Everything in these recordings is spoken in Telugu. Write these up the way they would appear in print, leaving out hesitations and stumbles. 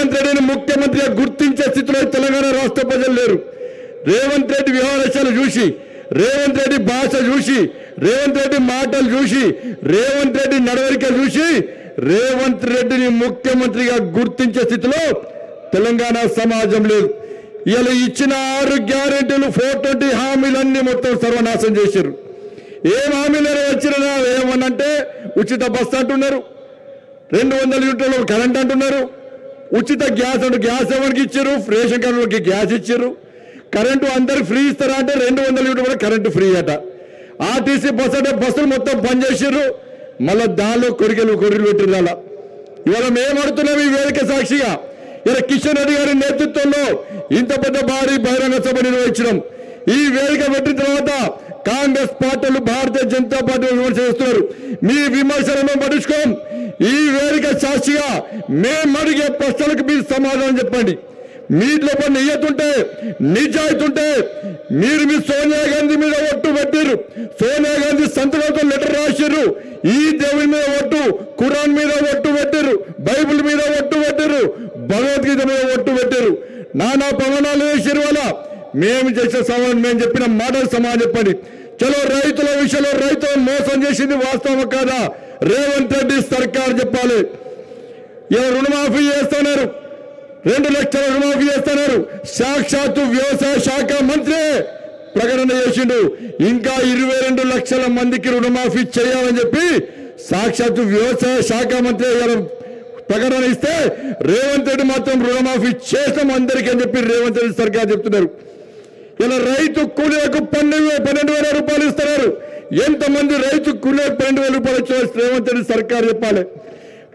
రేవంత్ రెడ్డిని ముఖ్యమంత్రిగా గుర్తించే స్థితిలో తెలంగాణ రాష్ట్ర ప్రజలు లేరు. రేవంత్ రెడ్డి వ్యవహారాలు చూసి, రేవంత్ రెడ్డి భాష చూసి, రేవంత్ రెడ్డి మాటలు చూసి, రేవంత్ రెడ్డి నడవడిక చూసి రేవంత్ రెడ్డిని ముఖ్యమంత్రిగా గుర్తించే స్థితిలో తెలంగాణ సమాజం లేదు. ఇలా ఇచ్చిన 6 గ్యారెంటీలు 420 హామీలన్నీ మొత్తం సర్వనాశం చేశారు. ఏం హామీలు వచ్చినా ఏమనంటే ఉచిత బస్సు అంటున్నారు, 200 యూనిట్ల కరెంట్ అంటున్నారు, ఉచిత గ్యాస్ అంటే గ్యాస్ ఎవరికి ఇచ్చారు, రేషన్ కార్డులకి గ్యాస్ ఇచ్చారు, కరెంటు అందరికి ఫ్రీ ఇస్తారా అంటే 200 యూనిట్ కూడా కరెంటు ఫ్రీ అట. ఆర్టీసీ బస్సు అంటే బస్సులు మొత్తం బంద్ చేసారు, మళ్ళీ దానిలో కొరికెలు పెట్టిరు. అలా ఇవాళ మేము అడుగుతున్నాం ఈ వేదిక సాక్షిగా, ఇలా కిషన్ రెడ్డి గారి నేతృత్వంలో ఇంత పెద్ద భారీ బహిరంగ సభ నిర్వహించడం. ఈ వేదిక పెట్టిన తర్వాత కాంగ్రెస్ పార్టీలు భారతీయ జనతా పార్టీ విమర్శ చేస్తున్నారు. మీ విమర్శలను పట్టించుకోం. ఈ వేదిక సాక్షిగా మేము అడిగే ప్రశ్నలకు మీరు సమాధానం చెప్పండి. మీలో కొన్ని నియతుంటే, నిజాయితీ ఉంటే మీరు మీ సోనియా గాంధీ మీద ఒట్టు పెట్టారు, సోనియా గాంధీ సంతకంతో లెటర్ రాశారు, ఈ దేవుని మీద ఒట్టు, ఖురాన్ మీద ఒట్టు పెట్టారు, బైబిల్ మీద ఒట్టు పెట్టారు, భగవద్గీత మీద ఒట్టు పెట్టారు, నానా ప్రమాణాలు వేసారు. వల్ల మేము చేసే సవాల్ మేము చెప్పిన మాటలు సమాధానం చెప్పండి. చలో రైతుల విషయంలో రైతులను మోసం చేసింది వాస్తవం కాదా? రేవంత్ రెడ్డి సర్కార్ చెప్పాలి. ఇలా రుణమాఫీ చేస్తున్నారు, 2 లక్షల రుణమాఫీ చేస్తున్నారు. సాక్షాత్తు వ్యవసాయ శాఖ మంత్రి ప్రకటన చేసిండు, ఇంకా 22 లక్షల మందికి రుణమాఫీ చేయాలని చెప్పి సాక్షాత్తు వ్యవసాయ శాఖ మంత్రి ప్రకటన ఇస్తే రేవంత్ రెడ్డి మాత్రం రుణమాఫీ చేసాం అందరికీ అని చెప్పి రేవంత్ రెడ్డి సర్కార్ చెప్తున్నారు. ఇలా రైతు కూలీలకు 12,000 రూపాయలు ఇస్తున్నారు. ఎంతమంది రైతు కూలీలకు 12,000 రూపాయలు ఇచ్చిన రేవంత్ రెడ్డి సర్కార్ చెప్పాలి.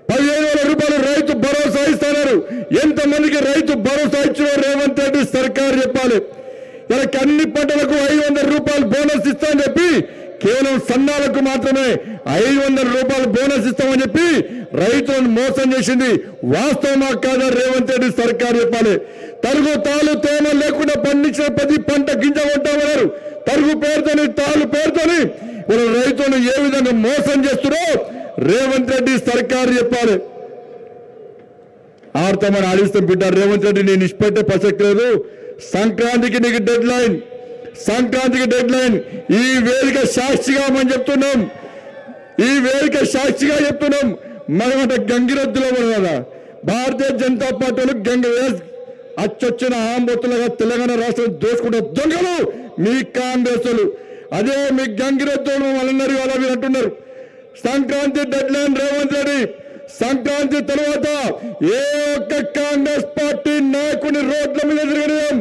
15,000 రూపాయలు రైతు భరోసా ఇస్తున్నారు. ఎంతమందికి రైతు భరోసా ఇచ్చిన రేవంత్ రెడ్డి సర్కార్ చెప్పాలి. ఇలా అన్ని పంటలకు 500 రూపాయలు బోనస్ ఇస్తామని చెప్పి కేవలం సన్నాలకు మాత్రమే 500 రూపాయలు బోనస్ ఇస్తామని చెప్పి రైతులను మోసం చేసింది వాస్తవమా కాదా? రేవంత్ రెడ్డి సర్కార్ చెప్పాలి. తరుగు తాలు తేమ లేకుండా పండించిన ప్రతి పంట గింజ కొంటామన్నారు. తరుగు పేరుతోని తాలు పేరుతోని రైతులను ఏ విధంగా మోసం చేస్తున్నారో రేవంత్ రెడ్డి సర్కార్ చెప్పాలి. ఆడతామని ఆడిస్తాం బిడ్డ. రేవంత్ రెడ్డి నేను ఇష్టపెట్టే ప్రసక్తి లేదు. సంక్రాంతికి నీకు డెడ్ లైన్, సంక్రాంతికి డెడ్ లైన్. ఈ వేదిక సాక్షిగా మనం చెప్తున్నాం, ఈ వేదిక సాక్షిగా చెప్తున్నాం. మనమంట గంగిరెద్దులో కదా భారతీయ జనతా పార్టీలు గంగ అచ్చొచ్చిన ఆంబొత్తులుగా తెలంగాణ రాష్ట్రం దోచుకుంటే దొంగలు మీ కాంగ్రెస్లు. అదే మీ గంగిరెద్దులు వాళ్ళన్నారు అలా మీరు అంటున్నారు. Sankranti deadline Revanth Reddy. సంక్రాంతి తర్వాత ఏ ఒక్క కాంగ్రెస్ పార్టీ నాయకుని రోడ్ల మీద తిరగడం,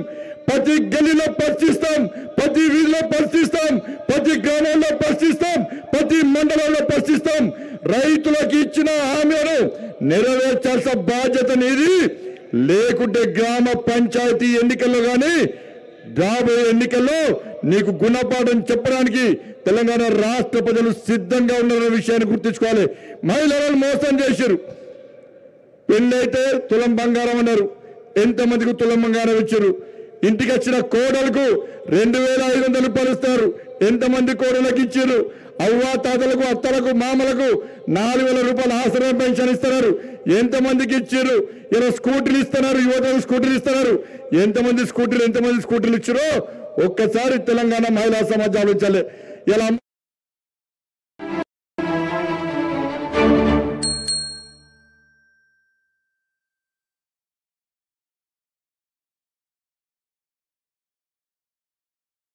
ప్రతి గల్లీలో పరిశీలిస్తాం, ప్రతి వీధిలో పరిశీలిస్తాం, ప్రతి గ్రామంలో పరిశీలిస్తాం, ప్రతి మండలంలో పరిశీలిస్తాం. రైతులకు ఇచ్చిన హామీలను నెరవేర్చాల్సిన బాధ్యత నీది. లేకుంటే గ్రామ పంచాయతీ ఎన్నికల్లో కానీ రాబోయే ఎన్నికల్లో నీకు గుణపాఠం చెప్పడానికి తెలంగాణ రాష్ట్ర ప్రజలు సిద్ధంగా ఉన్న విషయాన్ని గుర్తుంచుకోవాలి. మహిళలను మోసం చేశారు. పెళ్ళైతే తులం బంగారం అన్నారు. ఎంతమందికి తులం బంగారం ఇచ్చారు? ఇంటికి వచ్చిన కోడలకు 2,500 రూపాయలు ఇస్తారు. ఎంతమంది కోడలకు ఇచ్చారు? అవ్వా తాతలకు, అత్తలకు, మామలకు 4,000 రూపాయలు ఆసరా పెన్షన్ ఇస్తున్నారు. ఎంతమందికి ఇచ్చారు? ఇలా స్కూటీలు ఇస్తున్నారు, యువతకు స్కూటీలు ఇస్తున్నారు. ఎంతమంది స్కూటీలు ఇచ్చారో ఒక్కసారి తెలంగాణ మహిళా సమాజం ఆలోచించాలి. ఇలా